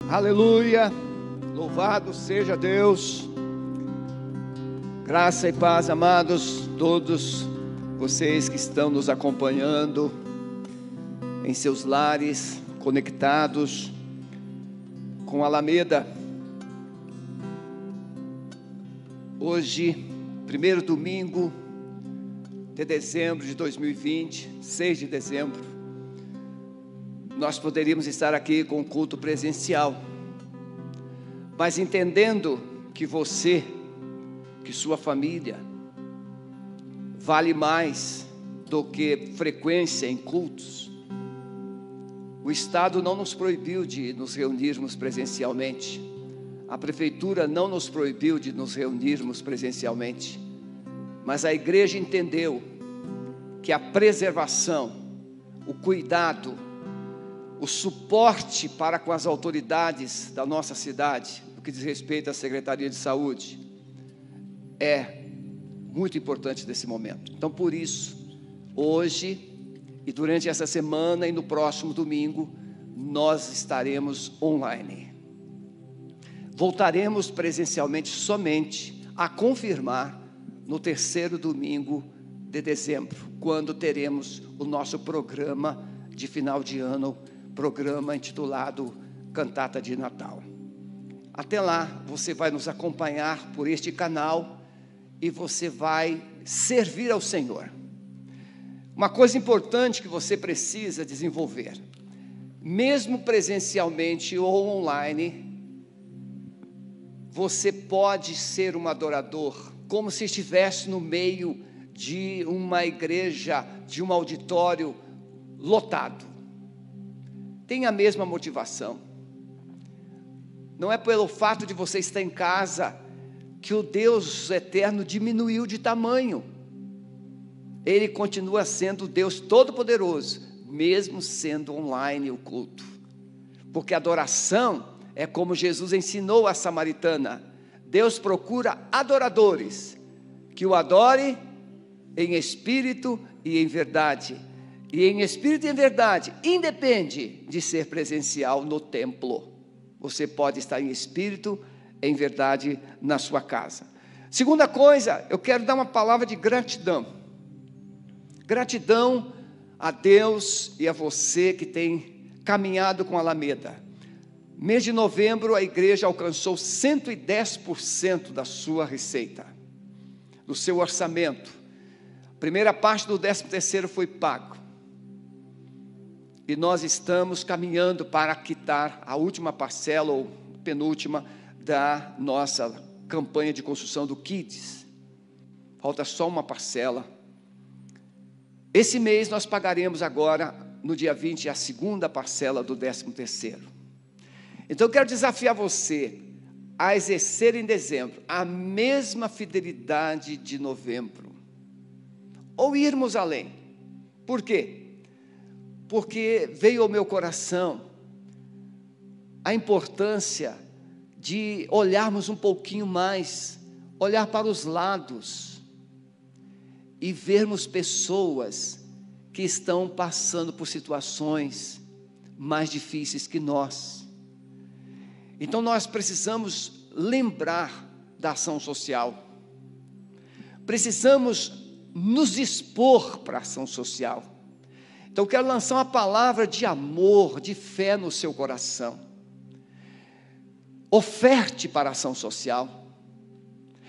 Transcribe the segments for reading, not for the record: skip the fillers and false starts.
Aleluia, louvado seja Deus. Graça e paz, amados, todos vocês que estão nos acompanhando em seus lares, conectados com a Alameda. Hoje, primeiro domingo de dezembro de 2020, 6 de dezembro, nós poderíamos estar aqui com o culto presencial, mas entendendo que você, que sua família, vale mais do que frequência em cultos, o Estado não nos proibiu de nos reunirmos presencialmente, a Prefeitura não nos proibiu de nos reunirmos presencialmente, mas a igreja entendeu que a preservação, o cuidado, o suporte para com as autoridades da nossa cidade, no que diz respeito à Secretaria de Saúde, é muito importante nesse momento. Então, por isso, hoje e durante essa semana e no próximo domingo, nós estaremos online. Voltaremos presencialmente somente a confirmar no terceiro domingo de dezembro, quando teremos o nosso programa de final de ano, programa intitulado Cantata de Natal. Até lá, você vai nos acompanhar por este canal e você vai servir ao Senhor. Uma coisa importante que você precisa desenvolver, mesmo presencialmente ou online, você pode ser um adorador, como se estivesse no meio de uma igreja, de um auditório lotado. Tem a mesma motivação. Não é pelo fato de você estar em casa que o Deus eterno diminuiu de tamanho. Ele continua sendo Deus Todo-Poderoso, mesmo sendo online o culto. Porque adoração é como Jesus ensinou a samaritana. Deus procura adoradores que o adore em espírito e em verdade. E em espírito e em verdade, independe de ser presencial no templo. Você pode estar em espírito, em verdade, na sua casa. Segunda coisa, eu quero dar uma palavra de gratidão. Gratidão a Deus e a você que tem caminhado com a Alameda. Mês de novembro, a igreja alcançou 110% da sua receita, do seu orçamento. A primeira parte do 13º foi pago. E nós estamos caminhando para quitar a última parcela, ou penúltima, da nossa campanha de construção do Kids. Falta só uma parcela. Esse mês nós pagaremos agora, no dia 20, a segunda parcela do 13º. Então eu quero desafiar você a exercer em dezembro a mesma fidelidade de novembro. Ou irmos além. Por quê? Porque veio ao meu coração a importância de olharmos um pouquinho mais, olhar para os lados e vermos pessoas que estão passando por situações mais difíceis que nós. Então nós precisamos lembrar da ação social, precisamos nos expor para a ação social. Então eu quero lançar uma palavra de amor, de fé no seu coração. Oferte para a ação social.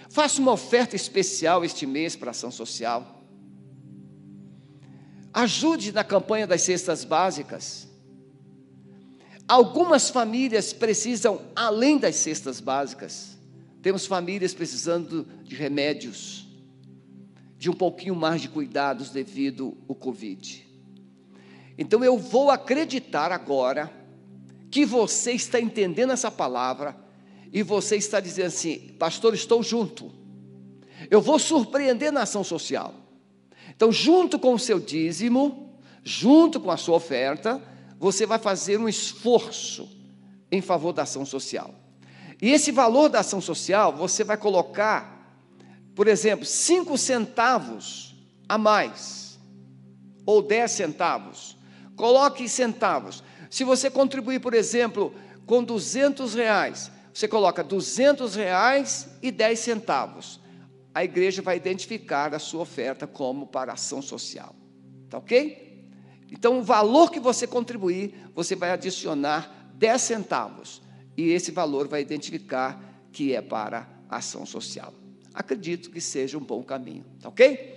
Faça uma oferta especial este mês para a ação social. Ajude na campanha das cestas básicas. Algumas famílias precisam, além das cestas básicas, temos famílias precisando de remédios, de um pouquinho mais de cuidados devido ao Covid. Então eu vou acreditar agora que você está entendendo essa palavra e você está dizendo assim: pastor, estou junto, eu vou surpreender na ação social. Então, junto com o seu dízimo, junto com a sua oferta, você vai fazer um esforço em favor da ação social. E esse valor da ação social, você vai colocar, por exemplo, 5 centavos a mais, ou 10 centavos, coloque centavos. Se você contribuir, por exemplo, com R$200, você coloca R$200,10, a igreja vai identificar a sua oferta como para ação social, tá ok? Então o valor que você contribuir, você vai adicionar 10 centavos, e esse valor vai identificar que é para ação social. Acredito que seja um bom caminho, tá ok?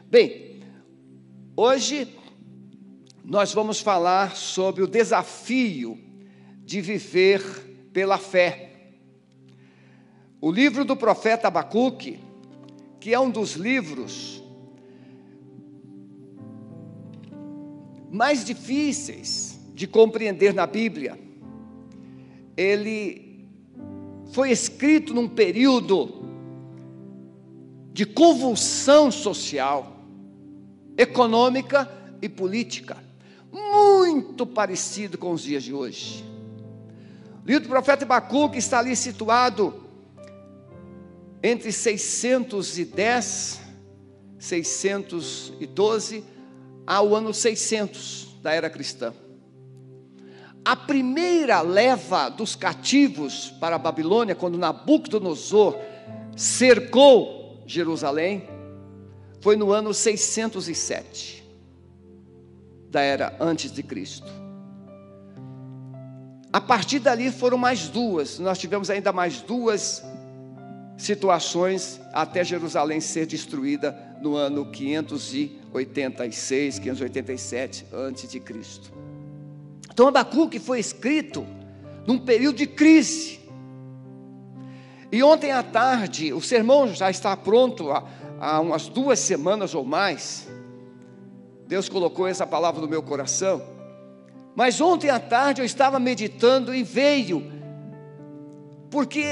Bem, hoje nós vamos falar sobre o desafio de viver pela fé. O livro do profeta Abacuque, que é um dos livros mais difíceis de compreender na Bíblia, ele foi escrito num período de convulsão social, econômica e política, muito parecido com os dias de hoje. O livro do profeta Abacuque está ali situado entre 610, 612 ao ano 600 da era cristã. A primeira leva dos cativos para a Babilônia, quando Nabucodonosor cercou Jerusalém, foi no ano 607 da era antes de Cristo. A partir dali foram mais duas, nós tivemos ainda mais duas situações até Jerusalém ser destruída no ano 586, 587 antes de Cristo. Então Abacuque foi escrito num período de crise. E ontem à tarde, o sermão já está pronto há umas 2 semanas ou mais. Deus colocou essa palavra no meu coração. Mas ontem à tarde eu estava meditando e veio, porque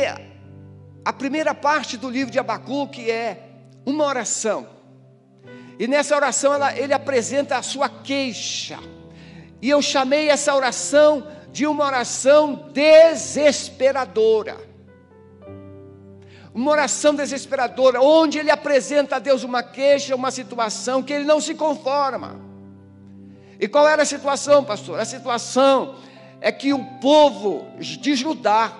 a primeira parte do livro de Abacuque é uma oração. E nessa oração ele apresenta a sua queixa. E eu chamei essa oração de uma oração desesperadora. Uma oração desesperadora, onde ele apresenta a Deus uma queixa, uma situação que ele não se conforma. E qual era a situação, pastor? A situação é que o povo de Judá,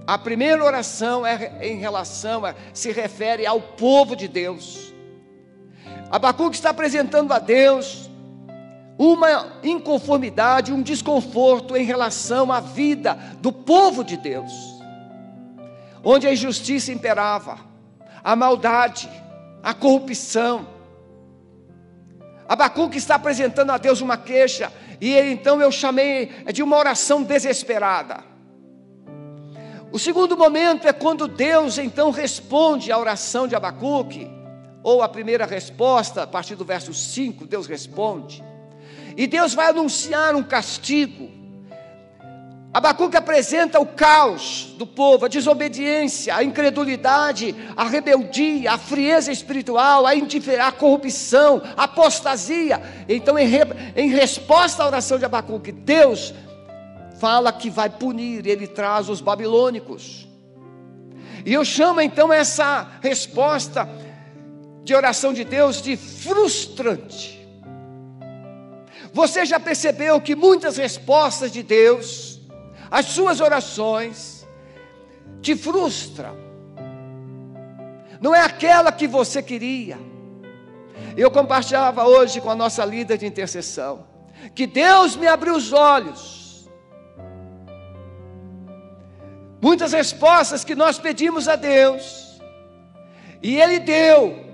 a primeira oração se refere ao povo de Deus. Abacuque está apresentando a Deus uma inconformidade, um desconforto em relação à vida do povo de Deus, onde a injustiça imperava, a maldade, a corrupção. Abacuque está apresentando a Deus uma queixa, e então eu chamei de uma oração desesperada. O segundo momento é quando Deus então responde à oração de Abacuque, ou a primeira resposta, a partir do verso 5, Deus responde, e Deus vai anunciar um castigo. Abacuque apresenta o caos do povo, a desobediência, a incredulidade, a rebeldia, a frieza espiritual, a corrupção, a apostasia. Então, em resposta à oração de Abacuque, Deus fala que vai punir, ele traz os babilônicos. E eu chamo então essa resposta de oração de Deus de frustrante. Você já percebeu que muitas respostas de Deus, as suas orações, te frustram? Não é aquela que você queria. Eu compartilhava hoje com a nossa líder de intercessão, que Deus me abriu os olhos. Muitas respostas que nós pedimos a Deus, e Ele deu,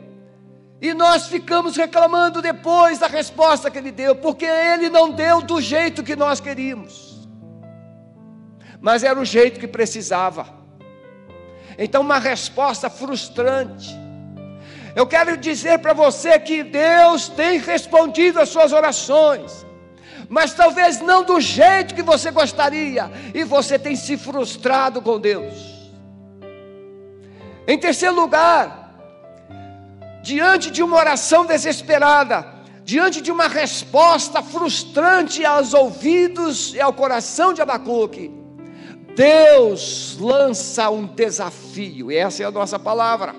e nós ficamos reclamando depois da resposta que Ele deu, porque Ele não deu do jeito que nós queríamos, mas era o jeito que precisava. Então, uma resposta frustrante. Eu quero dizer para você que Deus tem respondido às suas orações, mas talvez não do jeito que você gostaria, e você tem se frustrado com Deus. Em terceiro lugar, diante de uma oração desesperada, diante de uma resposta frustrante aos ouvidos e ao coração de Abacuque, Deus lança um desafio, e essa é a nossa palavra.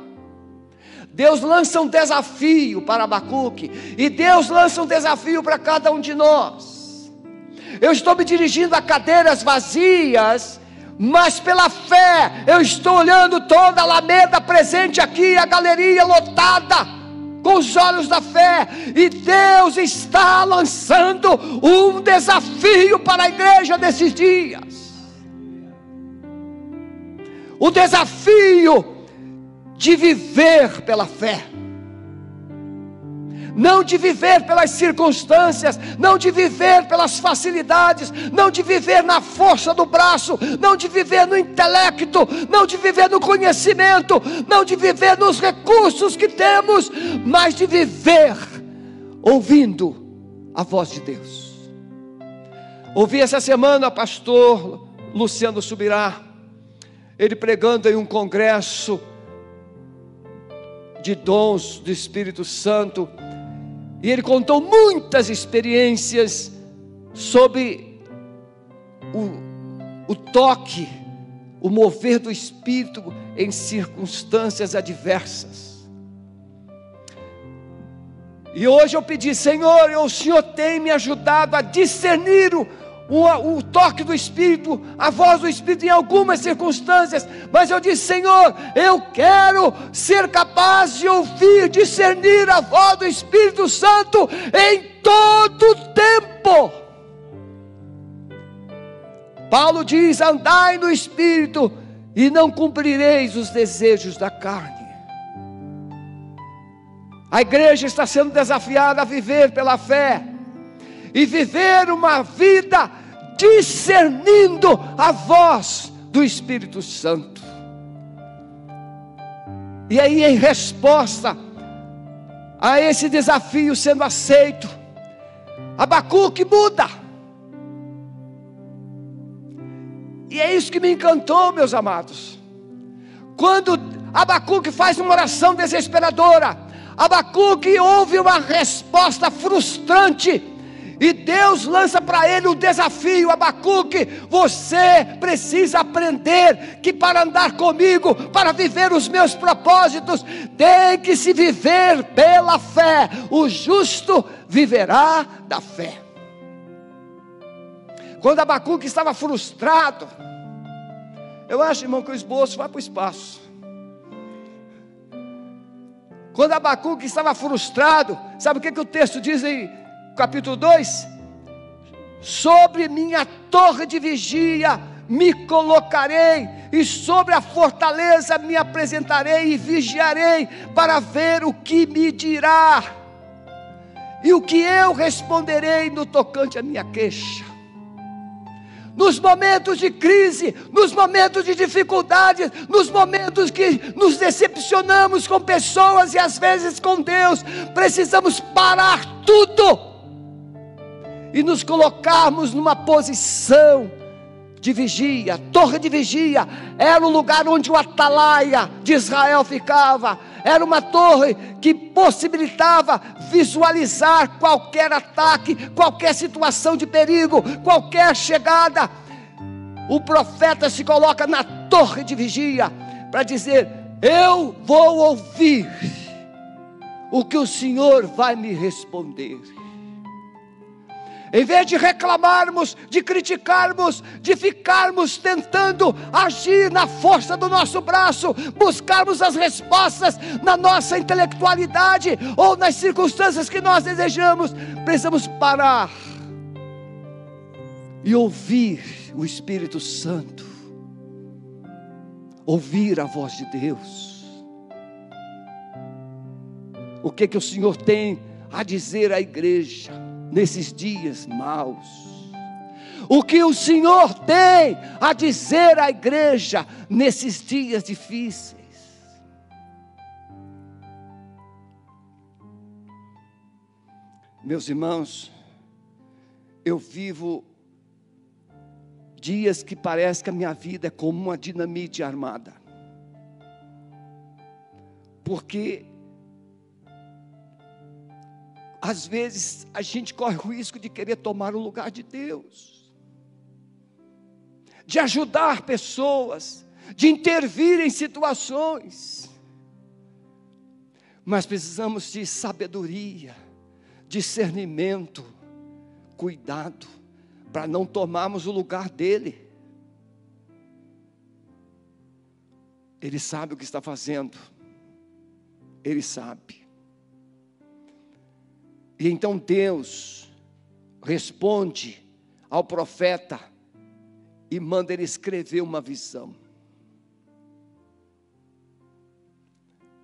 Deus lança um desafio para Abacuque, e Deus lança um desafio para cada um de nós. eu estou me dirigindo a cadeiras vazias, mas pela fé, eu estou olhando toda a Alameda presente aqui, a galeria lotada, com os olhos da fé, e Deus está lançando um desafio para a igreja desses dias. O desafio de viver pela fé. Não de viver pelas circunstâncias, não de viver pelas facilidades, não de viver na força do braço, não de viver no intelecto, não de viver no conhecimento, não de viver nos recursos que temos, mas de viver ouvindo a voz de Deus. Ouvi essa semana o pastor Luciano Subirá, ele pregando em um congresso de dons do Espírito Santo, e ele contou muitas experiências sobre o toque, o mover do Espírito em circunstâncias adversas. E hoje eu pedi: Senhor, o Senhor tem me ajudado a discernir o toque do Espírito, a voz do Espírito em algumas circunstâncias, mas eu disse: Senhor, eu quero ser capaz de ouvir, discernir a voz do Espírito Santo em todo o tempo. Paulo diz: andai no Espírito e não cumprireis os desejos da carne. A igreja está sendo desafiada a viver pela fé, e viver uma vida discernindo a voz do Espírito Santo. E aí, em resposta a esse desafio sendo aceito, Abacuque muda. E é isso que me encantou, meus amados. Quando Abacuque faz uma oração desesperadora, Abacuque ouve uma resposta frustrante, e Deus lança para ele um desafio: Abacuque, você precisa aprender que para andar comigo, para viver os meus propósitos, tem que se viver pela fé. O justo viverá da fé. Quando Abacuque estava frustrado, eu acho, irmão, que o esboço vai para o espaço. Quando Abacuque estava frustrado, sabe o que o texto diz em capítulo 2? Sobre minha torre de vigia me colocarei, e sobre a fortaleza me apresentarei e vigiarei, para ver o que me dirá, e o que eu responderei no tocante à minha queixa. Nos momentos de crise, nos momentos de dificuldades, nos momentos que nos decepcionamos com pessoas e às vezes com Deus, precisamos parar tudo e nos colocarmos numa posição de vigia. Torre de vigia era o lugar onde o atalaia de Israel ficava. Era uma torre que possibilitava visualizar qualquer ataque, qualquer situação de perigo, qualquer chegada. O profeta se coloca na torre de vigia para dizer: eu vou ouvir o que o Senhor vai me responder. Em vez de reclamarmos, de criticarmos, de ficarmos tentando agir na força do nosso braço, buscarmos as respostas na nossa intelectualidade ou nas circunstâncias que nós desejamos, precisamos parar e ouvir o Espírito Santo, ouvir a voz de Deus. O que o Senhor tem a dizer à igreja nesses dias maus? O que o Senhor tem a dizer à igreja nesses dias difíceis? Meus irmãos, eu vivo dias que parece que a minha vida é como uma dinamite armada, porque às vezes a gente corre o risco de querer tomar o lugar de Deus, de ajudar pessoas, de intervir em situações, mas precisamos de sabedoria, discernimento, cuidado, para não tomarmos o lugar dele. Ele sabe o que está fazendo. Ele sabe. E então Deus responde ao profeta e manda ele escrever uma visão.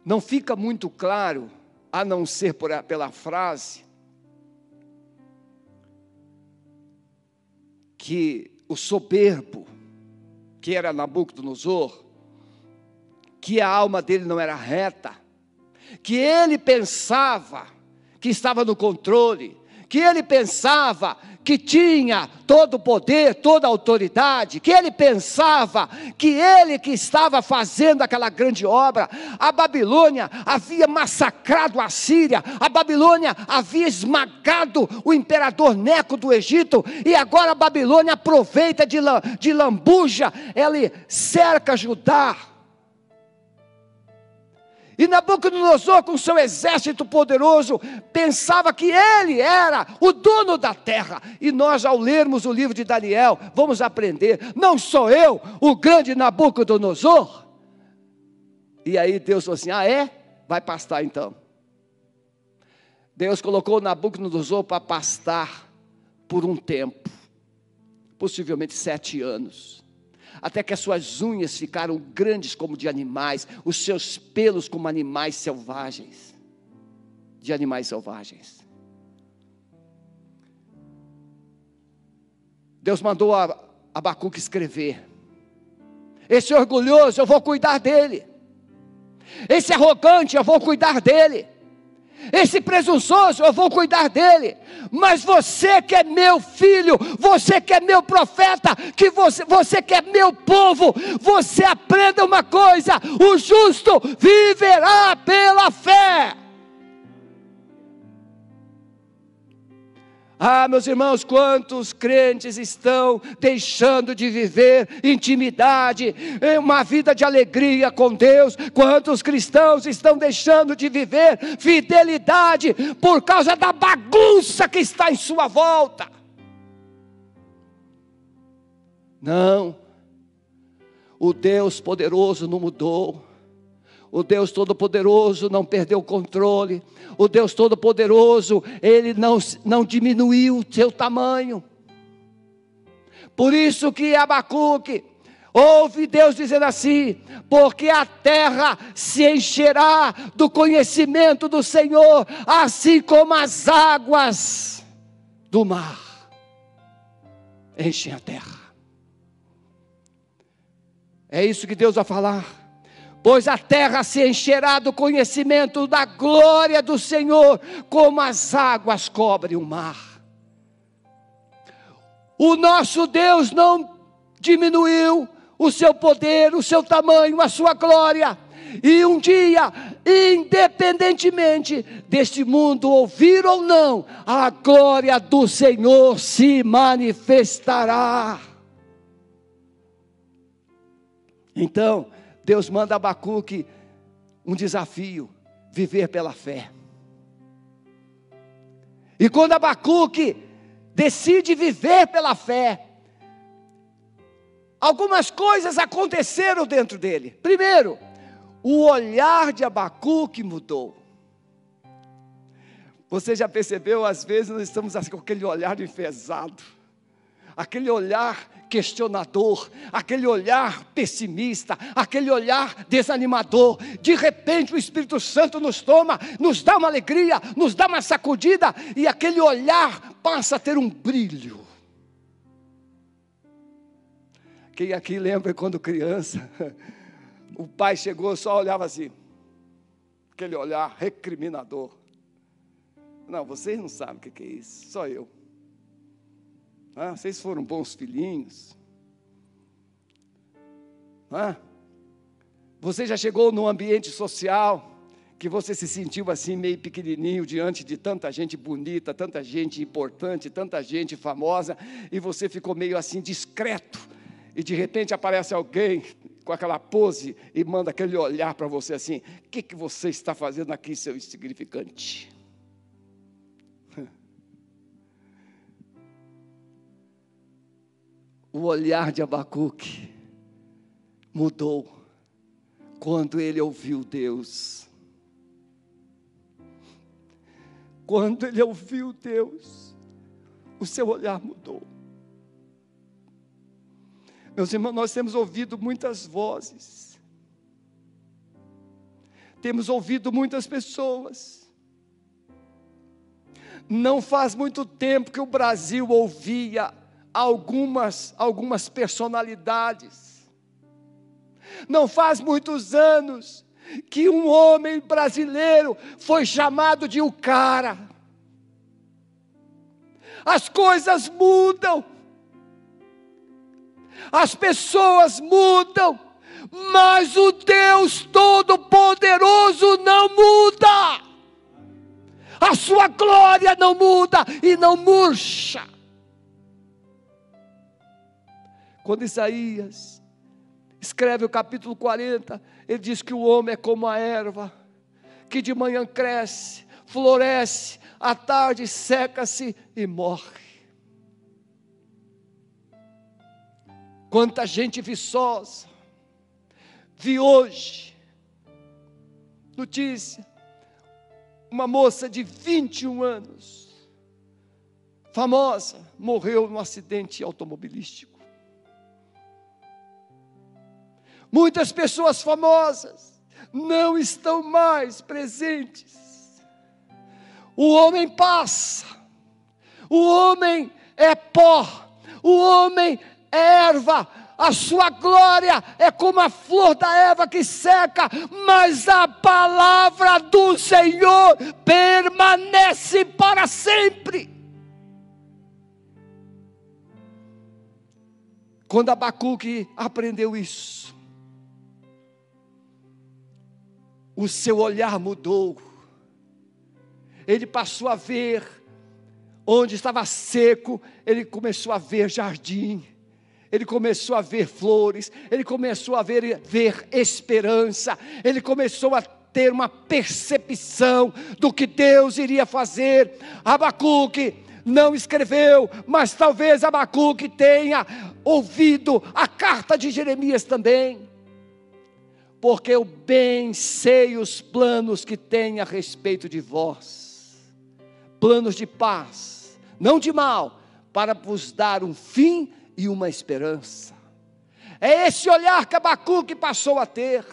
Não fica muito claro, a não ser pela frase, que o soberbo, que era Nabucodonosor, que a alma dele não era reta, que ele pensava que estava no controle, que ele pensava que tinha todo o poder, toda a autoridade, que ele pensava que ele que estava fazendo aquela grande obra. A Babilônia havia massacrado a Síria, a Babilônia havia esmagado o imperador Neco do Egito, e agora a Babilônia aproveita de lambuja, ela cerca Judá. E Nabucodonosor, com seu exército poderoso, pensava que ele era o dono da terra. E nós, ao lermos o livro de Daniel, vamos aprender: não sou eu o grande Nabucodonosor? E aí Deus falou assim: ah é? Vai pastar então. Deus colocou Nabucodonosor para pastar por um tempo, possivelmente 7 anos. Até que as suas unhas ficaram grandes como de animais, os seus pelos como animais selvagens, de animais selvagens. Deus mandou Abacuque escrever: esse orgulhoso eu vou cuidar dele, esse arrogante eu vou cuidar dele, esse presunçoso eu vou cuidar dele, mas você que é meu filho, você que é meu profeta, que você que é meu povo, você aprenda uma coisa: o justo viverá pela fé. Ah, meus irmãos, quantos crentes estão deixando de viver intimidade, uma vida de alegria com Deus? Quantos cristãos estão deixando de viver fidelidade por causa da bagunça que está em sua volta? Não, o Deus poderoso não mudou. O Deus Todo-Poderoso não perdeu o controle. O Deus Todo-Poderoso, Ele não diminuiu o seu tamanho. Por isso que Abacuque ouve Deus dizendo assim: porque a terra se encherá do conhecimento do Senhor, assim como as águas do mar enchem a terra. É isso que Deus vai falar. Pois a terra se encherá do conhecimento da glória do Senhor, como as águas cobrem o mar. O nosso Deus não diminuiu o seu poder, o seu tamanho, a sua glória. E um dia, independentemente deste mundo ouvir ou não, a glória do Senhor se manifestará. Então, Deus manda a Abacuque um desafio: viver pela fé. E quando Abacuque decide viver pela fé, algumas coisas aconteceram dentro dele. Primeiro, o olhar de Abacuque mudou. Você já percebeu, às vezes nós estamos assim, com aquele olhar enfesado, aquele olhar questionador, aquele olhar pessimista, aquele olhar desanimador. De repente o Espírito Santo nos toma, nos dá uma alegria, nos dá uma sacudida, e aquele olhar passa a ter um brilho. Quem aqui lembra quando criança, o pai chegou, só olhava assim, aquele olhar recriminador. Não, vocês não sabem o que é isso, só eu. Ah, vocês foram bons filhinhos. Ah, você já chegou num ambiente social que você se sentiu assim meio pequenininho diante de tanta gente bonita, tanta gente importante, tanta gente famosa, e você ficou meio assim discreto, e de repente aparece alguém com aquela pose e manda aquele olhar para você assim: o que você está fazendo aqui, seu insignificante? O olhar de Abacuque mudou quando ele ouviu Deus. Quando ele ouviu Deus, o seu olhar mudou. Meus irmãos, nós temos ouvido muitas vozes, temos ouvido muitas pessoas. Não faz muito tempo que o Brasil ouvia algumas personalidades. Não faz muitos anos que um homem brasileiro foi chamado de o cara. As coisas mudam, as pessoas mudam, mas o Deus Todo-Poderoso não muda. A sua glória não muda e não murcha. Quando Isaías escreve o capítulo 40, ele diz que o homem é como a erva, que de manhã cresce, floresce, à tarde seca-se e morre. Quanta gente viçosa. Vi hoje notícia, uma moça de 21 anos, famosa, morreu num acidente automobilístico. Muitas pessoas famosas não estão mais presentes. O homem passa, o homem é pó, o homem é erva, a sua glória é como a flor da erva que seca, mas a palavra do Senhor permanece para sempre. Quando Abacuque aprendeu isso, o seu olhar mudou. Ele passou a ver onde estava seco, ele começou a ver jardim. Ele começou a ver flores, ele começou a ver esperança, ele começou a ter uma percepção do que Deus iria fazer. Abacuque não escreveu, mas talvez Abacuque tenha ouvido a carta de Jeremias também. Porque eu bem sei os planos que tem a respeito de vós, planos de paz, não de mal, para vos dar um fim e uma esperança. É esse olhar que Abacuque passou a ter,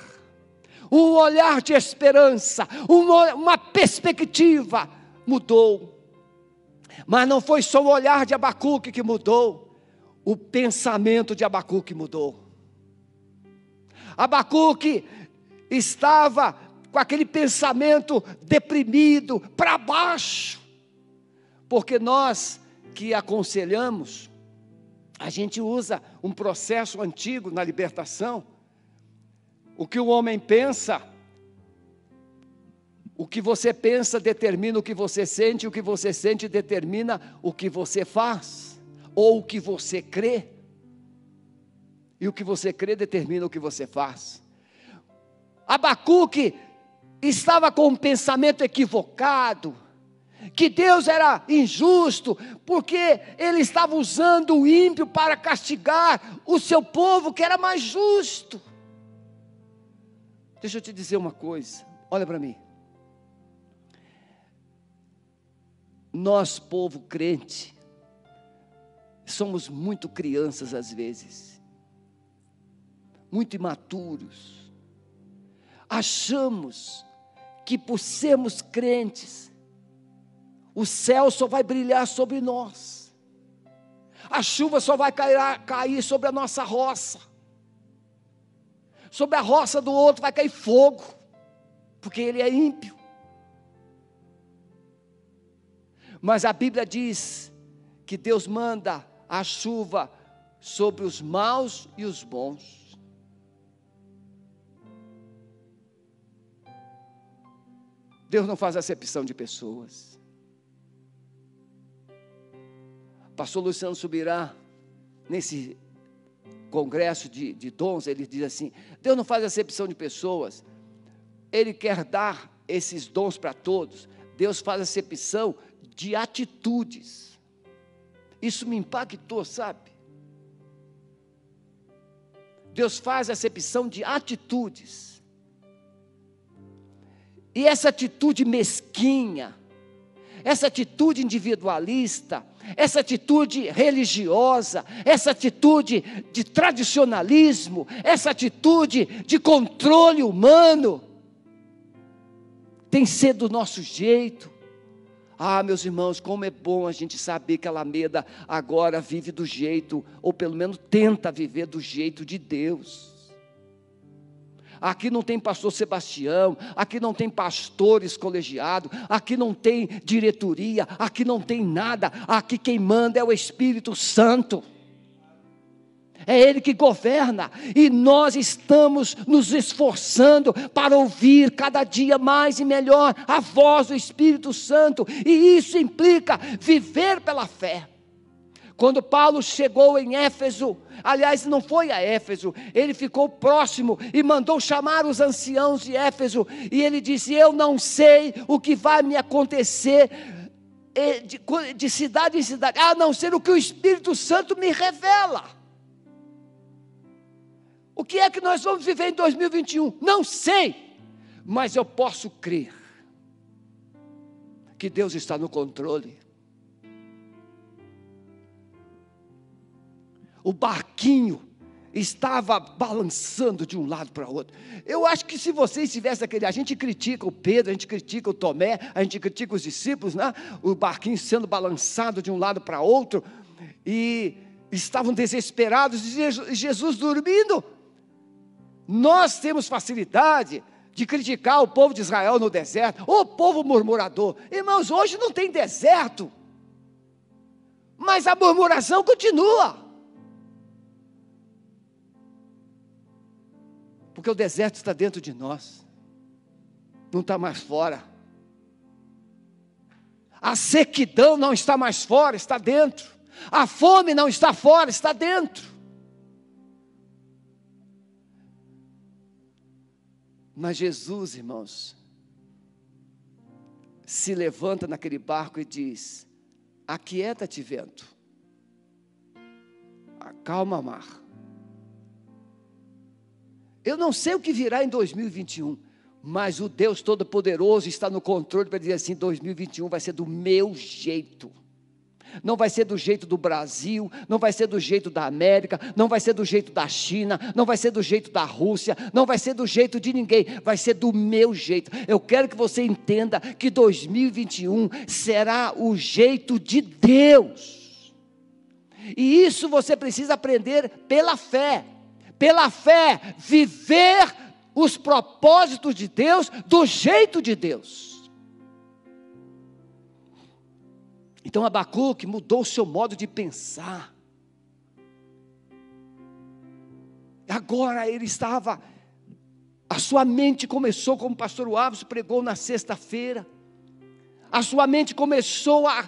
um olhar de esperança, uma perspectiva mudou. Mas não foi só o olhar de Abacuque que mudou, o pensamento de Abacuque mudou. Abacuque estava com aquele pensamento deprimido, para baixo, porque nós que aconselhamos, a gente usa um processo antigo na libertação. O que o homem pensa, o que você pensa determina o que você sente, o que você sente determina o que você faz, ou o que você crê, e o que você crê determina o que você faz. Abacuque estava com um pensamento equivocado, que Deus era injusto, porque ele estava usando o ímpio para castigar o seu povo, que era mais justo. Deixa eu te dizer uma coisa, olha para mim. Nós, povo crente, somos muito crianças às vezes, muito imaturos. Achamos que por sermos crentes, o céu só vai brilhar sobre nós, a chuva só vai cair sobre a nossa roça, sobre a roça do outro vai cair fogo, porque ele é ímpio. Mas a Bíblia diz que Deus manda a chuva sobre os maus e os bons. Deus não faz acepção de pessoas. Pastor Luciano Subirá, nesse congresso de dons, ele diz assim: Deus não faz acepção de pessoas, Ele quer dar esses dons para todos. Deus faz acepção de atitudes. Isso me impactou, sabe? Deus faz acepção de atitudes. E essa atitude mesquinha, essa atitude individualista, essa atitude religiosa, essa atitude de tradicionalismo, essa atitude de controle humano, tem sido do nosso jeito. Ah, meus irmãos, como é bom a gente saber que a Alameda agora vive do jeito, ou pelo menos tenta viver do jeito de Deus. Aqui não tem pastor Sebastião, aqui não tem pastores colegiados, aqui não tem diretoria, aqui não tem nada, aqui quem manda é o Espírito Santo. É Ele que governa, e nós estamos nos esforçando para ouvir cada dia mais e melhor a voz do Espírito Santo, e isso implica viver pela fé. Quando Paulo chegou em Éfeso, aliás, não foi a Éfeso, ele ficou próximo e mandou chamar os anciãos de Éfeso, e ele disse: eu não sei o que vai me acontecer de cidade em cidade, a não ser o que o Espírito Santo me revela. O que é que nós vamos viver em 2021? Não sei, mas eu posso crer que Deus está no controle. O barquinho estava balançando de um lado para o outro. Eu acho que se você estivesse aquele, a gente critica o Pedro, a gente critica o Tomé, a gente critica os discípulos, né? O barquinho sendo balançado de um lado para outro, e estavam desesperados, e Jesus dormindo. Nós temos facilidade de criticar o povo de Israel no deserto, o povo murmurador. Irmãos, hoje não tem deserto, mas a murmuração continua, porque o deserto está dentro de nós, não está mais fora. A sequidão não está mais fora, está dentro. A fome não está fora, está dentro. Mas Jesus, irmãos, se levanta naquele barco e diz: aquieta-te, vento, acalma, mar. Eu não sei o que virá em 2021, mas o Deus Todo-Poderoso está no controle para dizer assim: 2021 vai ser do meu jeito. Não vai ser do jeito do Brasil, não vai ser do jeito da América, não vai ser do jeito da China, não vai ser do jeito da Rússia, não vai ser do jeito de ninguém, vai ser do meu jeito. Eu quero que você entenda que 2021 será o jeito de Deus, e isso você precisa aprender pela fé, viver os propósitos de Deus do jeito de Deus. Então Abacuque mudou o seu modo de pensar. Agora ele estava, a sua mente começou, como o pastor Waves pregou na sexta-feira, a sua mente começou a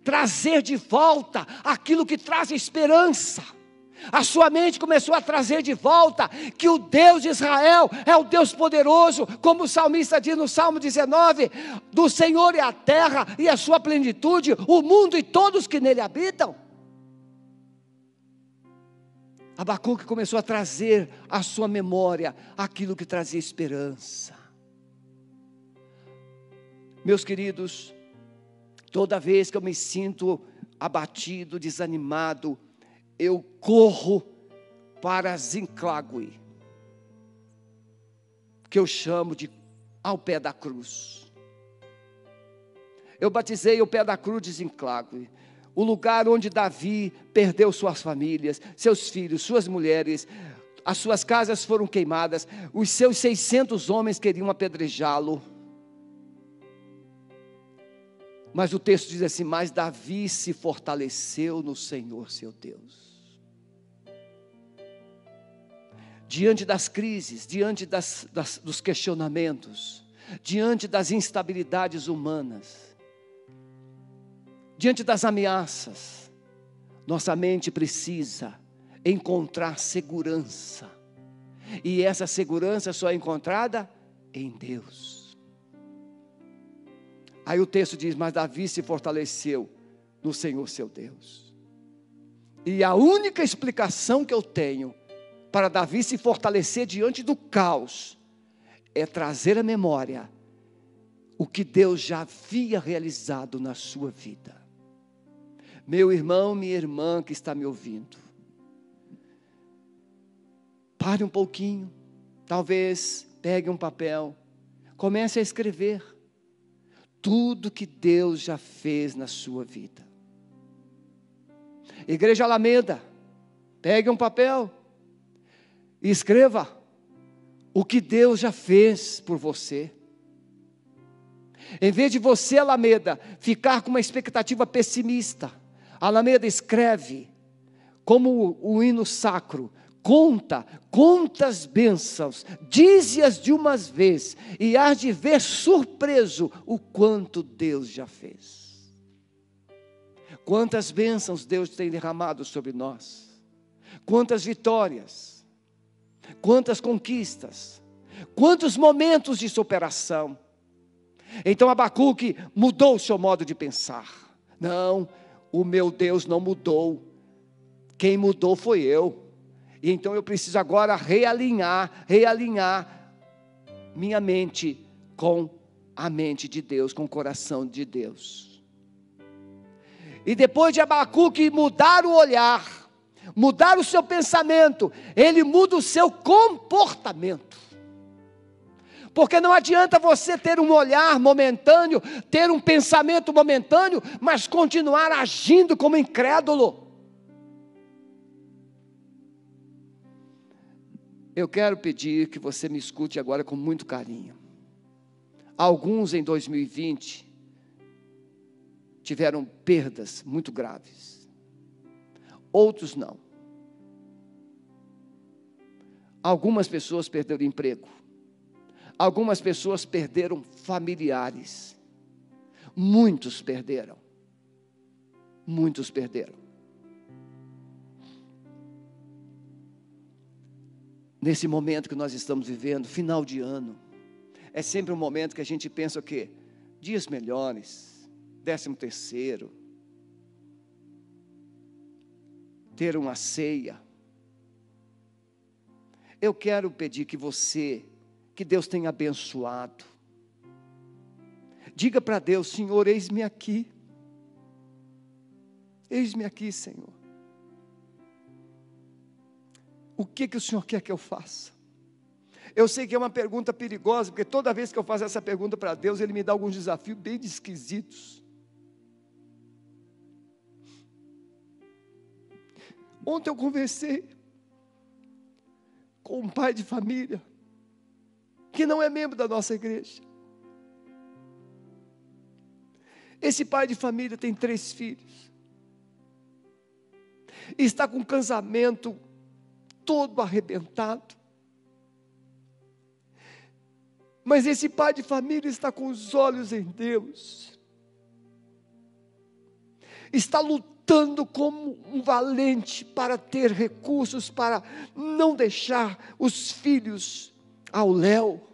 trazer de volta aquilo que traz esperança. A sua mente começou a trazer de volta que o Deus de Israel é o Deus poderoso, como o salmista diz no Salmo 19, do Senhor é a terra e a sua plenitude, o mundo e todos que nele habitam. Abacuque começou a trazer à sua memória aquilo que trazia esperança. Meus queridos, toda vez que eu me sinto abatido, desanimado, eu corro para Zinclague, que eu chamo de ao pé da cruz. Eu batizei o pé da cruz de Zinclague, o lugar onde Davi perdeu suas famílias, seus filhos, suas mulheres, as suas casas foram queimadas, os seus 600 homens queriam apedrejá-lo. Mas o texto diz assim: mas Davi se fortaleceu no Senhor seu Deus. Diante das crises, diante dos questionamentos, diante das instabilidades humanas, diante das ameaças, nossa mente precisa encontrar segurança, e essa segurança só é encontrada em Deus. Aí o texto diz: mas Davi se fortaleceu no Senhor seu Deus. E a única explicação que eu tenho para Davi se fortalecer diante do caos, é trazer à memória o que Deus já havia realizado na sua vida. Meu irmão, minha irmã que está me ouvindo, pare um pouquinho, talvez pegue um papel, comece a escrever tudo que Deus já fez na sua vida. Igreja Alameda, pegue um papel e escreva o que Deus já fez por você. Em vez de você, Alameda, ficar com uma expectativa pessimista, Alameda, escreve como o hino sacro: conta as bênçãos, dize-as de uma vez, e hás de ver surpreso o quanto Deus já fez. Quantas bênçãos Deus tem derramado sobre nós, quantas vitórias, quantas conquistas, quantos momentos de superação. Então Abacuque mudou o seu modo de pensar. Não, o meu Deus não mudou, quem mudou foi eu. E então eu preciso agora realinhar minha mente com a mente de Deus, com o coração de Deus. E depois de Abacuque mudar o olhar, mudar o seu pensamento, ele muda o seu comportamento. Porque não adianta você ter um olhar momentâneo, ter um pensamento momentâneo, mas continuar agindo como incrédulo. Eu quero pedir que você me escute agora com muito carinho. Alguns em 2020 tiveram perdas muito graves, outros não. Algumas pessoas perderam emprego, algumas pessoas perderam familiares, muitos perderam. Nesse momento que nós estamos vivendo, final de ano, é sempre um momento que a gente pensa o quê? Dias melhores, 13º, ter uma ceia. Eu quero pedir que Deus tenha abençoado. Diga para Deus: Senhor, eis-me aqui, Senhor. O que o Senhor quer que eu faça? Eu sei que é uma pergunta perigosa, porque toda vez que eu faço essa pergunta para Deus, Ele me dá alguns desafios bem esquisitos. Ontem eu conversei com um pai de família, que não é membro da nossa igreja. Esse pai de família tem 3 filhos, e está com um casamento todo arrebentado. Mas esse pai de família está com os olhos em Deus, está lutando como um valente para ter recursos, para não deixar os filhos ao léu.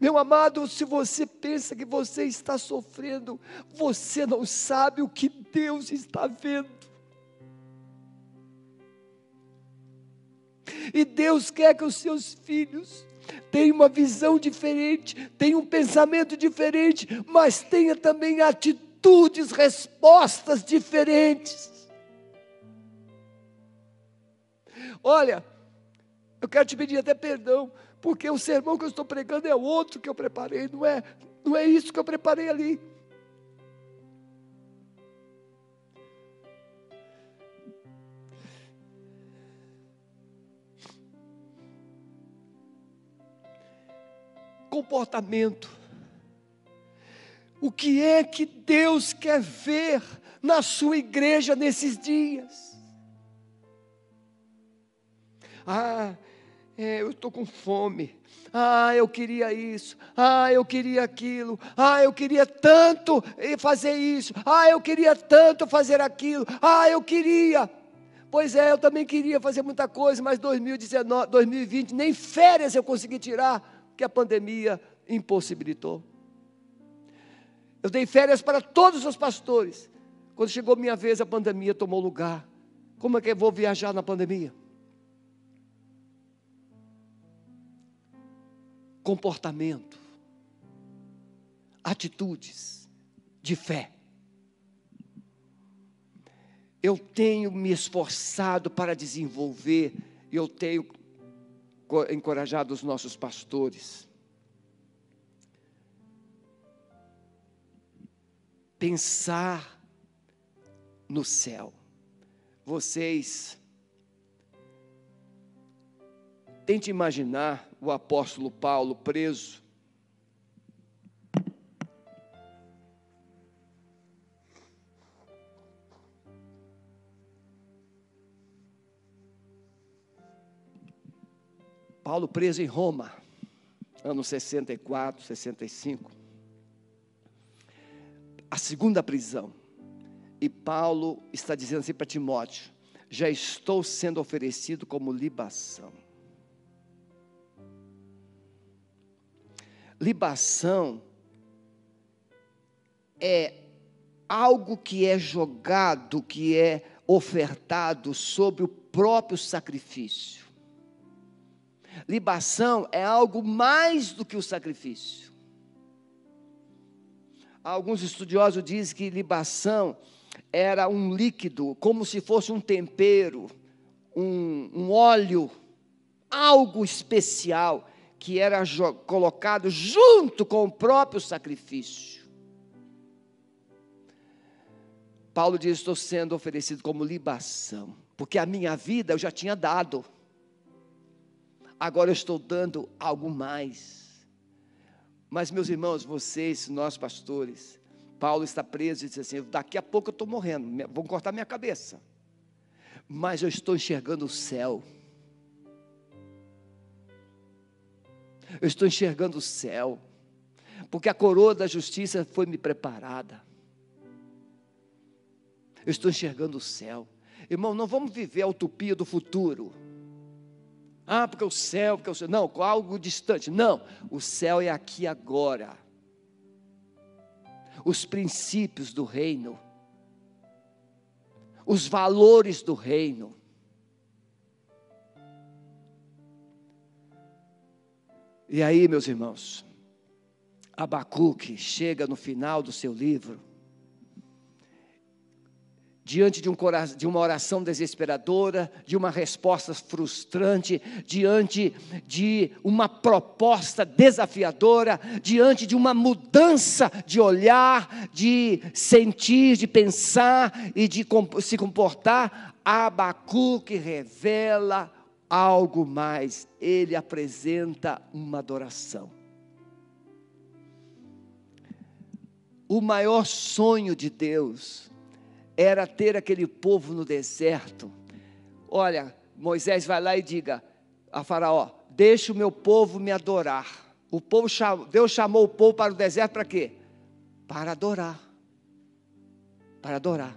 Meu amado, se você pensa que você está sofrendo, você não sabe o que Deus está vendo. E Deus quer que os seus filhos tenham uma visão diferente, tenham um pensamento diferente, mas tenha também atitudes, respostas diferentes. Olha, eu quero te pedir até perdão, porque o sermão que eu estou pregando é outro que eu preparei, não é isso que eu preparei ali. Comportamento. O que é que Deus quer ver na sua igreja nesses dias? Eu estou com fome. Eu queria isso. Eu queria aquilo. Eu queria tanto fazer isso. Eu queria tanto fazer aquilo. Eu queria. Pois é, eu também queria fazer muita coisa, mas 2020, nem férias eu consegui tirar, que a pandemia impossibilitou. Eu dei férias para todos os pastores. Quando chegou minha vez, a pandemia tomou lugar Como é que eu vou viajar na pandemia? Comportamento, atitudes de fé. Eu tenho me esforçado para desenvolver, eu tenho encorajado os nossos pastores. Pensar no céu. Vocês tente imaginar o apóstolo Paulo preso. Paulo preso em Roma, anos 64, 65. A segunda prisão. E Paulo está dizendo assim para Timóteo: já estou sendo oferecido como libação. Libação é algo que é jogado, que é ofertado sobre o próprio sacrifício. Libação é algo mais do que o sacrifício. Alguns estudiosos dizem que libação era um líquido, como se fosse um tempero, um óleo, algo especial, que era colocado junto com o próprio sacrifício. Paulo diz: estou sendo oferecido como libação, porque a minha vida eu já tinha dado, agora eu estou dando algo mais. Mas meus irmãos, vocês, nós pastores, Paulo está preso e diz assim: daqui a pouco eu estou morrendo, vão cortar minha cabeça, mas eu estou enxergando o céu. Eu estou enxergando o céu, porque a coroa da justiça foi me preparada. Eu estou enxergando o céu. Irmão, não vamos viver a utopia do futuro. Porque o céu, não, com algo distante. Não, o céu é aqui agora. Os princípios do reino, os valores do reino. E aí, meus irmãos, Abacuque chega no final do seu livro, diante de uma oração desesperadora, de uma resposta frustrante, diante de uma proposta desafiadora, diante de uma mudança de olhar, de sentir, de pensar e de se comportar, Abacuque revela algo mais. Ele apresenta uma adoração. O maior sonho de Deus era ter aquele povo no deserto. Olha, Moisés vai lá e diga a Faraó: deixa o meu povo me adorar. Deus chamou o povo para o deserto para quê? Para adorar. Para adorar.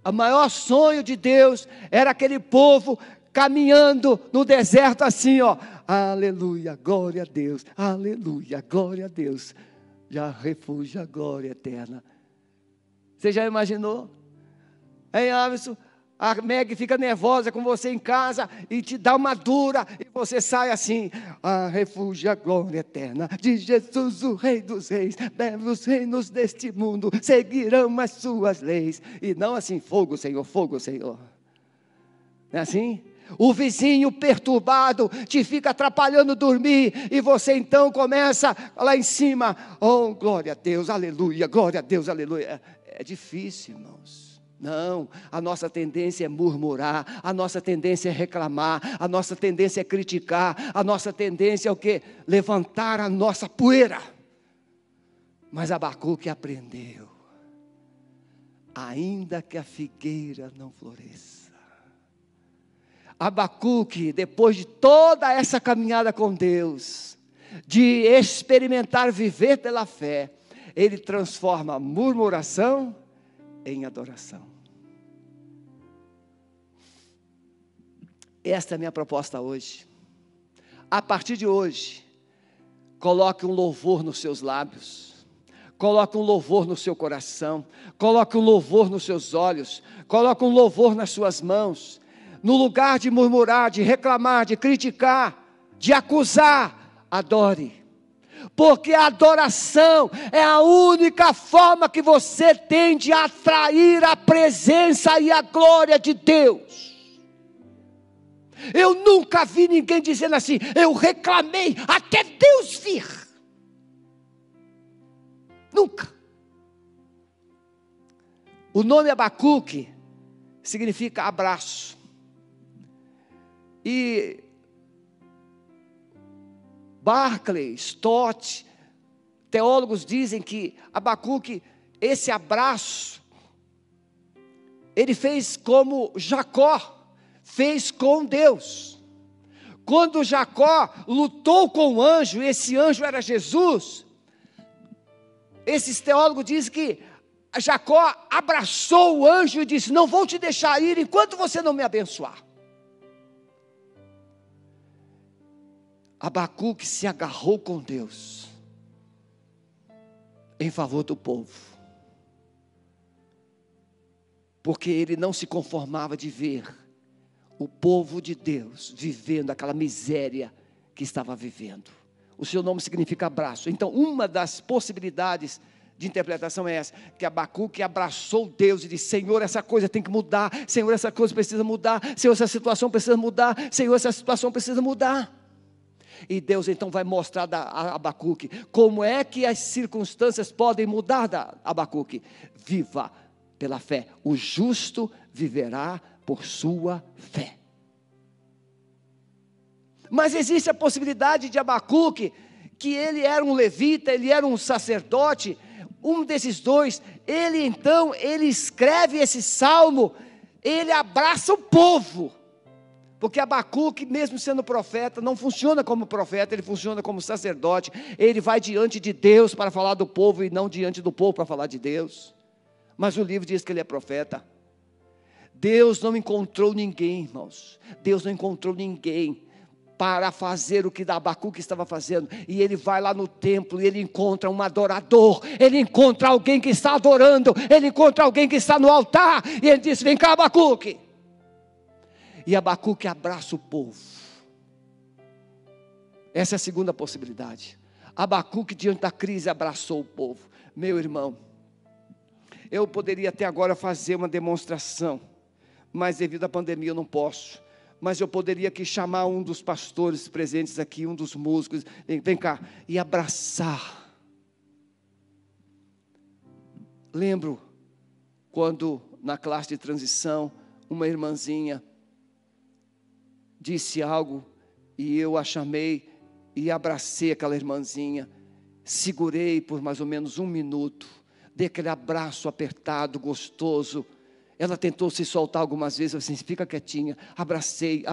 O maior sonho de Deus era aquele povo caminhando no deserto assim, aleluia, glória a Deus, aleluia, glória a Deus, já refúgio, a glória eterna. Você já imaginou? Hein, Alisson? A Meg fica nervosa com você em casa e te dá uma dura e você sai assim: refúgio, a glória eterna de Jesus, o Rei dos Reis, os reinos deste mundo seguirão as suas leis. E não assim: fogo, Senhor, fogo, Senhor. Não é assim? O vizinho perturbado te fica atrapalhando dormir, e você então começa lá em cima: oh, glória a Deus, aleluia, glória a Deus, aleluia. É difícil, irmãos. Não, a nossa tendência é murmurar, a nossa tendência é reclamar, a nossa tendência é criticar, a nossa tendência é o quê? Levantar a nossa poeira. Mas Abacuque aprendeu: ainda que a figueira não floresça. Abacuque, depois de toda essa caminhada com Deus, de experimentar viver pela fé, ele transforma a murmuração em adoração. Esta é a minha proposta hoje. A partir de hoje, coloque um louvor nos seus lábios, Coloque um louvor no seu coração, coloque um louvor nos seus olhos, coloque um louvor nas suas mãos. No lugar de murmurar, de reclamar, de criticar, de acusar, adore. Porque a adoração é a única forma que você tem de atrair a presença e a glória de Deus. Eu nunca vi ninguém dizendo assim: eu reclamei até Deus vir. Nunca. O nome Abacuque significa abraço. E Barclay, Stott, teólogos dizem que Abacuque, esse abraço, ele fez como Jacó fez com Deus. Quando Jacó lutou com o anjo, e esse anjo era Jesus, esses teólogos dizem que Jacó abraçou o anjo e disse: não vou te deixar ir enquanto você não me abençoar. Abacuque se agarrou com Deus em favor do povo, porque ele não se conformava de ver o povo de Deus vivendo aquela miséria que estava vivendo. O seu nome significa abraço. Então, uma das possibilidades de interpretação é essa, que Abacuque abraçou Deus e disse: Senhor, essa coisa tem que mudar, Senhor, essa coisa precisa mudar, Senhor, essa situação precisa mudar, Senhor, essa situação precisa mudar. E Deus então vai mostrar a Abacuque como é que as circunstâncias podem mudar. Abacuque: viva pela fé, o justo viverá por sua fé. Mas existe a possibilidade de Abacuque, que ele era um levita, ele era um sacerdote, um desses dois, ele escreve esse salmo, ele abraça o povo, porque Abacuque, mesmo sendo profeta, não funciona como profeta, ele funciona como sacerdote, ele vai diante de Deus para falar do povo, e não diante do povo para falar de Deus, mas o livro diz que ele é profeta. Deus não encontrou ninguém, irmãos, Deus não encontrou ninguém para fazer o que Abacuque estava fazendo, e ele vai lá no templo, e ele encontra um adorador, ele encontra alguém que está adorando, ele encontra alguém que está no altar, e ele diz: vem cá, Abacuque. E Abacuque abraça o povo. Essa é a segunda possibilidade. Abacuque, diante da crise, abraçou o povo. Meu irmão, eu poderia até agora fazer uma demonstração, mas devido à pandemia eu não posso. Mas eu poderia aqui chamar um dos pastores presentes aqui, um dos músicos, vem cá, e abraçar. Lembro quando na classe de transição, uma irmãzinha disse algo, e eu a chamei e abracei aquela irmãzinha, segurei por mais ou menos 1 minuto, dei aquele abraço apertado, gostoso. Ela tentou se soltar algumas vezes, eu disse: fica quietinha. Abracei.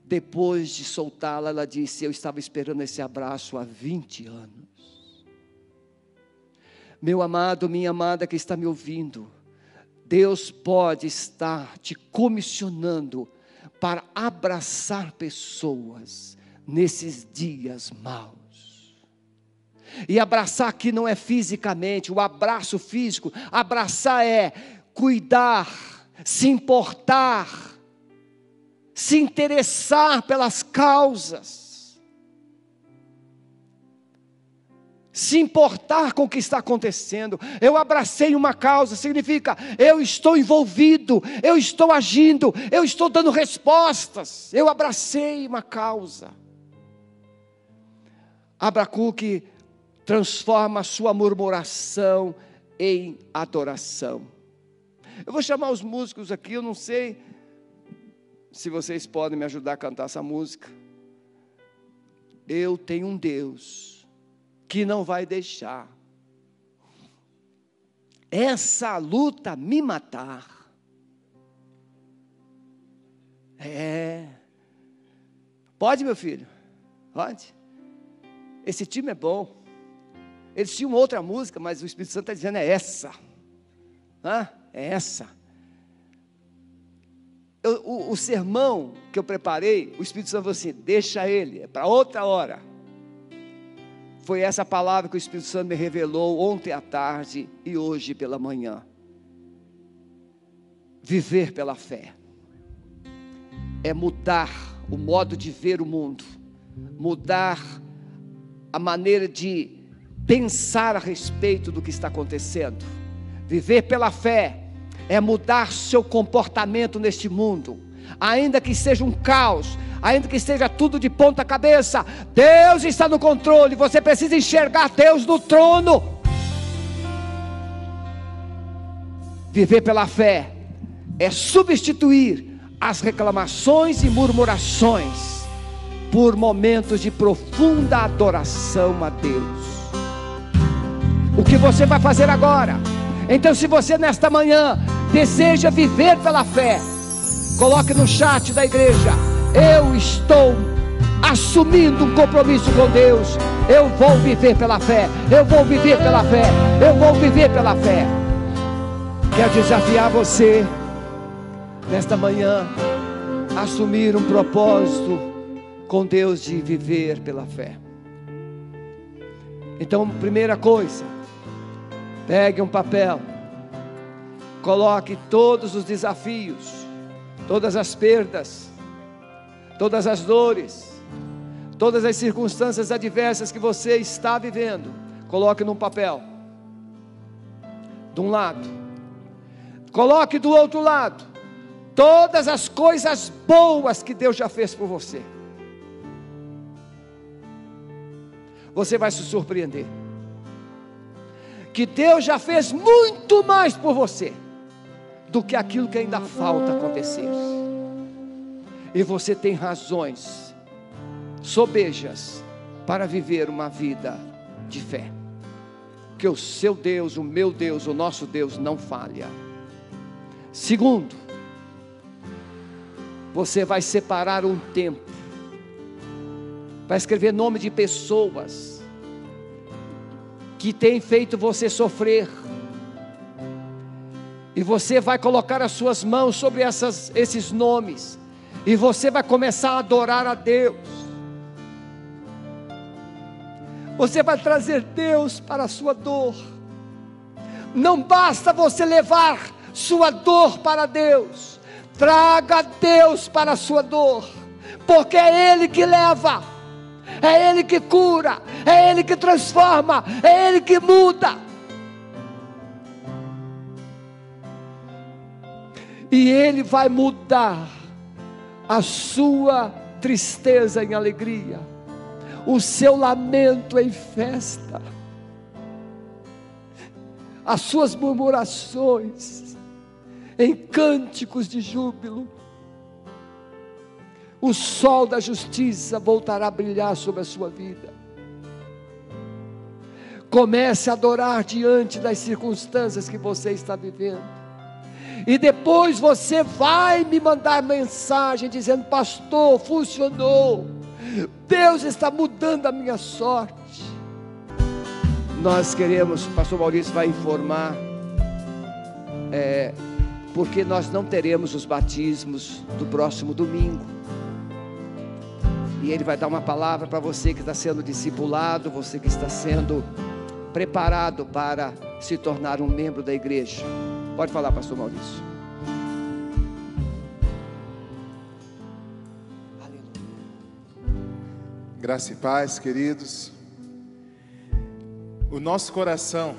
Depois de soltá-la, ela disse: eu estava esperando esse abraço há 20 anos. Meu amado, minha amada que está me ouvindo, Deus pode estar te comissionando para abraçar pessoas nesses dias maus. E abraçar aqui não é fisicamente, o abraço físico. Abraçar é cuidar, se importar, se interessar pelas causas, se importar com o que está acontecendo. Eu abracei uma causa, significa eu estou envolvido, eu estou agindo, eu estou dando respostas. Eu abracei uma causa. Abacuque transforma a sua murmuração em adoração. Eu vou chamar os músicos aqui, eu não sei se vocês podem me ajudar a cantar essa música. Eu tenho um Deus que não vai deixar essa luta me matar. Pode, meu filho? Pode? Esse time é bom. Eles tinham outra música, mas o Espírito Santo está dizendo: é essa. É essa. O sermão que eu preparei, o Espírito Santo falou assim: deixa ele, é para outra hora. Foi essa palavra que o Espírito Santo me revelou ontem à tarde e hoje pela manhã. Viver pela fé é mudar o modo de ver o mundo, mudar a maneira de pensar a respeito do que está acontecendo. Viver pela fé é mudar seu comportamento neste mundo, ainda que seja um caos, ainda que esteja tudo de ponta cabeça. Deus está no controle. Você precisa enxergar Deus no trono. Viver pela fé é substituir as reclamações e murmurações por momentos de profunda adoração a Deus. O que você vai fazer agora? Então, se você nesta manhã deseja viver pela fé, coloque no chat da igreja: eu estou assumindo um compromisso com Deus. Eu vou viver pela fé. Eu vou viver pela fé. Eu vou viver pela fé. Quero desafiar você nesta manhã a assumir um propósito com Deus de viver pela fé. Então, primeira coisa, pegue um papel, coloque todos os desafios, todas as perdas, todas as dores, todas as circunstâncias adversas que você está vivendo, coloque num papel, de um lado, coloque do outro lado, todas as coisas boas que Deus já fez por você. Você vai se surpreender, que Deus já fez muito mais por você, do que aquilo que ainda falta acontecer. E você tem razões sobejas para viver uma vida de fé, que o seu Deus, o meu Deus, o nosso Deus não falha. Segundo, você vai separar um tempo, vai escrever nome de pessoas que têm feito você sofrer, e você vai colocar as suas mãos sobre esses nomes, e você vai começar a adorar a Deus. Você vai trazer Deus para a sua dor. Não basta você levar sua dor para Deus, traga Deus para a sua dor, porque é Ele que leva, é Ele que cura, é Ele que transforma, é Ele que muda. E Ele vai mudar a sua tristeza em alegria, o seu lamento em festa, as suas murmurações em cânticos de júbilo. O sol da justiça voltará a brilhar sobre a sua vida. Comece a adorar diante das circunstâncias que você está vivendo. E depois você vai me mandar mensagem dizendo: pastor, funcionou, Deus está mudando a minha sorte. Nós queremos, pastor Maurício vai informar, porque nós não teremos os batismos do próximo domingo, e ele vai dar uma palavra para você que está sendo discipulado, você que está sendo preparado para se tornar um membro da igreja. Pode falar, pastor Maurício. Graça e paz, queridos. O nosso coração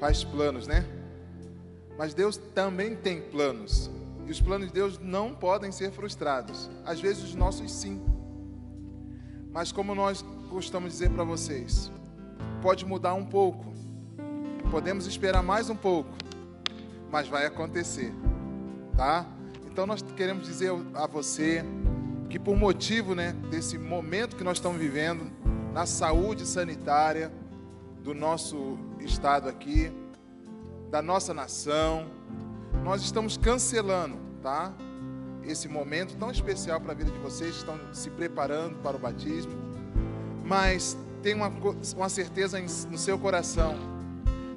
faz planos, né? Mas Deus também tem planos. E os planos de Deus não podem ser frustrados. Às vezes os nossos sim. Mas como nós gostamos de dizer para vocês, pode mudar um pouco. Podemos esperar mais um pouco, mas vai acontecer, tá? Então nós queremos dizer a você que por motivo, né, desse momento que nós estamos vivendo na saúde sanitária do nosso estado aqui, da nossa nação, nós estamos cancelando, tá? Esse momento tão especial para a vida de vocês que estão se preparando para o batismo, mas tem uma certeza no seu coração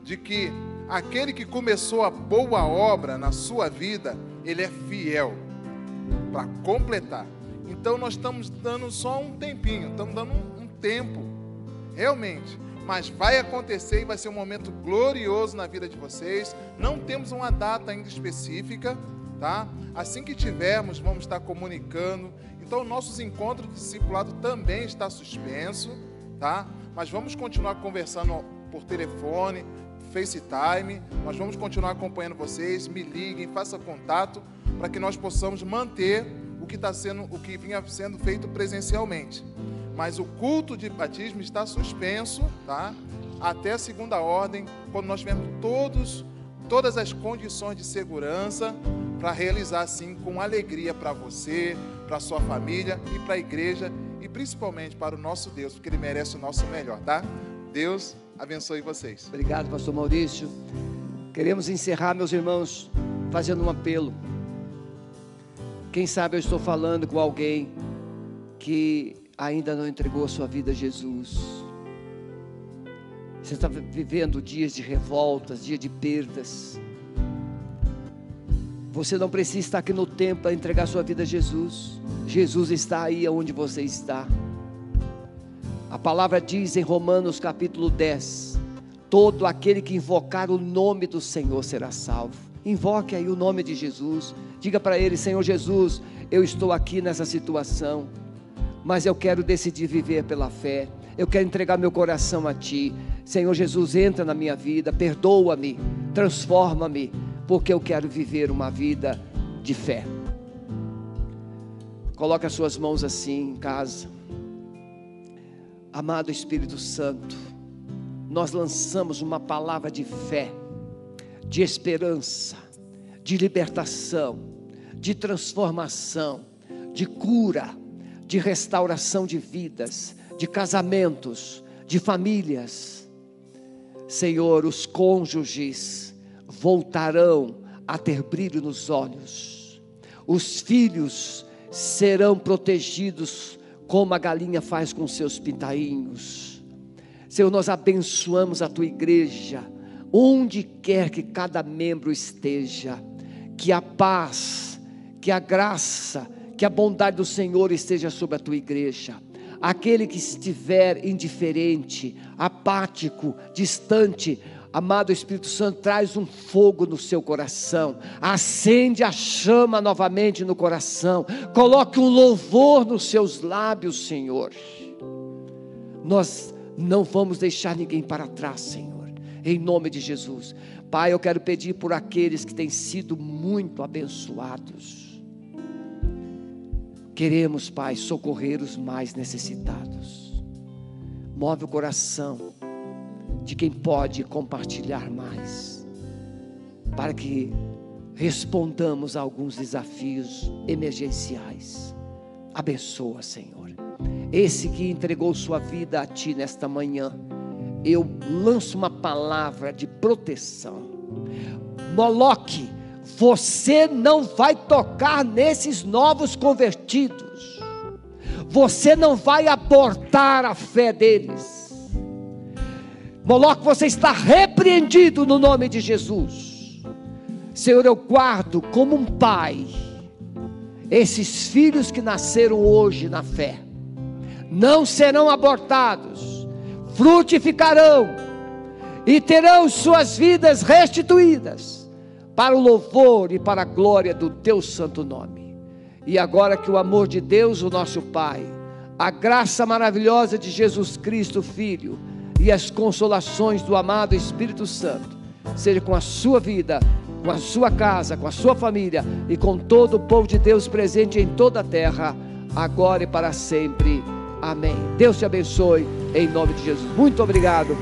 de que aquele que começou a boa obra na sua vida, ele é fiel para completar. Então nós estamos dando só um tempinho, estamos dando um tempo realmente. Mas vai acontecer e vai ser um momento glorioso na vida de vocês. Não temos uma data ainda específica, tá? Assim que tivermos, vamos estar comunicando. Então, nossos encontros de discipulado também está suspenso, tá? Mas vamos continuar conversando por telefone, FaceTime. Nós vamos continuar acompanhando vocês. Me liguem, façam contato para que nós possamos manter o que vinha sendo feito presencialmente. Mas o culto de batismo está suspenso, tá? Até a segunda ordem, quando nós tivermos todas as condições de segurança para realizar assim com alegria para você, para a sua família e para a igreja e principalmente para o nosso Deus, porque Ele merece o nosso melhor, tá? Deus abençoe vocês. Obrigado, pastor Maurício. Queremos encerrar, meus irmãos, fazendo um apelo. Quem sabe eu estou falando com alguém que ainda não entregou a sua vida a Jesus. Você está vivendo dias de revoltas, dias de perdas. Você não precisa estar aqui no templo para entregar a sua vida a Jesus. Jesus está aí onde você está. A palavra diz em Romanos capítulo 10: todo aquele que invocar o nome do Senhor será salvo. Invoque aí o nome de Jesus. Diga para Ele: Senhor Jesus, eu estou aqui nessa situação, mas eu quero decidir viver pela fé. Eu quero entregar meu coração a Ti. Senhor Jesus, entra na minha vida, perdoa-me, transforma-me, porque eu quero viver uma vida de fé. Coloque as suas mãos assim em casa. Amado Espírito Santo, nós lançamos uma palavra de fé, de esperança, de libertação, de transformação, de cura, de restauração de vidas, de casamentos, de famílias. Senhor, os cônjuges voltarão a ter brilho nos olhos, os filhos serão protegidos como a galinha faz com seus pintainhos. Senhor, nós abençoamos a Tua igreja, onde quer que cada membro esteja, que a paz, que a graça, que a bondade do Senhor esteja sobre a Tua igreja. Aquele que estiver indiferente, apático, distante, amado Espírito Santo, traz um fogo no seu coração, acende a chama novamente no coração, coloque um louvor nos seus lábios, Senhor. Nós não vamos deixar ninguém para trás, Senhor, em nome de Jesus. Pai, eu quero pedir por aqueles que têm sido muito abençoados. Queremos, Pai, socorrer os mais necessitados. Move o coração de quem pode compartilhar mais, para que respondamos a alguns desafios emergenciais. Abençoa, Senhor, esse que entregou sua vida a Ti nesta manhã. Eu lanço uma palavra de proteção. Moloque, você não vai tocar nesses novos convertidos, você não vai abortar a fé deles. Moloque, você está repreendido no nome de Jesus. Senhor, eu guardo como um pai esses filhos que nasceram hoje na fé, não serão abortados, frutificarão e terão suas vidas restituídas para o louvor e para a glória do Teu santo nome. E agora que o amor de Deus, o nosso Pai, a graça maravilhosa de Jesus Cristo, Filho, e as consolações do amado Espírito Santo, seja com a sua vida, com a sua casa, com a sua família e com todo o povo de Deus presente em toda a terra, agora e para sempre. Amém. Deus te abençoe em nome de Jesus. Muito obrigado.